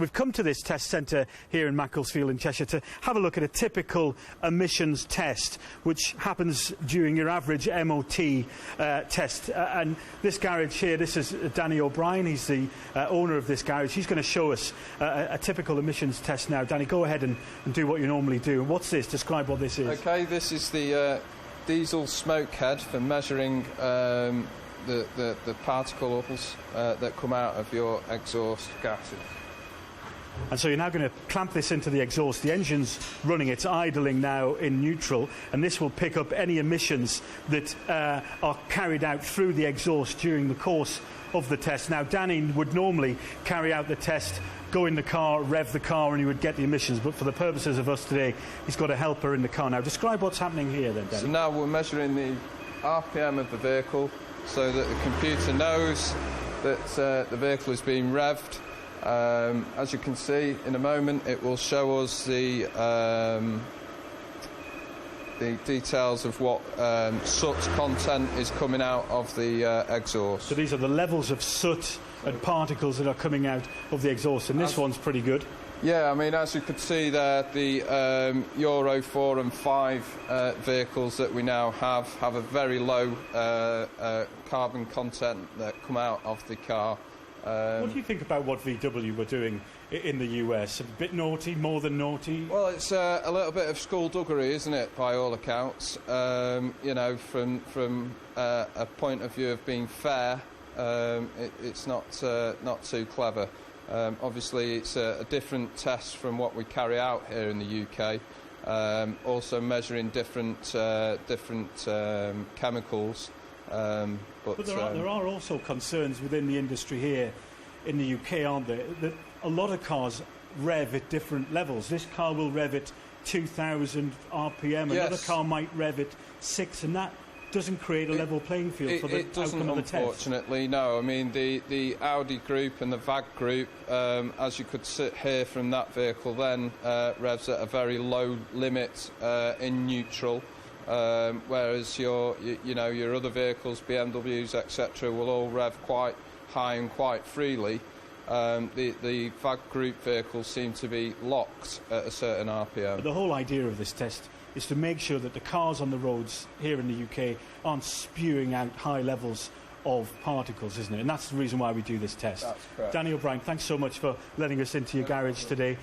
We've come to this test centre here in Macclesfield in Cheshire to have a look at a typical emissions test which happens during your average MOT test. And this garage here, this is Danny O'Brien, he's the owner of this garage. He's going to show us a typical emissions test now. Danny, go ahead and do what you normally do. What's this? Describe what this is. OK, this is the diesel smoke head for measuring the particles that come out of your exhaust gases. And so you're now going to clamp this into the exhaust. The engine's running, it's idling now in neutral, and this will pick up any emissions that are carried out through the exhaust during the course of the test. Now, Danny would normally carry out the test, go in the car, rev the car, and he would get the emissions. But for the purposes of us today, he's got a helper in the car. Now, describe what's happening here then, Danny. So now we're measuring the RPM of the vehicle so that the computer knows that the vehicle is being revved. As you can see, in a moment it will show us the details of what soot content is coming out of the exhaust. So these are the levels of soot and particles that are coming out of the exhaust, and this one's pretty good. Yeah, I mean, as you could see there, the Euro 4 and 5 vehicles that we now have a very low carbon content that come out of the car. What do you think about what VW were doing in the US? A bit naughty, more than naughty? Well, it's a little bit of skullduggery, isn't it, by all accounts? You know, from a point of view of being fair, it's not too clever. Obviously, it's a different test from what we carry out here in the UK. Also measuring different chemicals. But there are also concerns within the industry here in the UK, aren't there, that a lot of cars rev at different levels. This car will rev at 2,000 RPM, another car might rev at 6, and that doesn't create a level playing field for the outcome of the test. Unfortunately, no. I mean, the Audi group and the VAG group, as you could hear from that vehicle then, revs at a very low limit in neutral. Whereas your other vehicles, BMWs, etc., will all rev quite high and quite freely. The VAG group vehicles seem to be locked at a certain RPM. But the whole idea of this test is to make sure that the cars on the roads here in the UK aren't spewing out high levels of particles, isn't it? And that's the reason why we do this test. That's correct. Danny O'Brien, thanks so much for letting us into your garage today.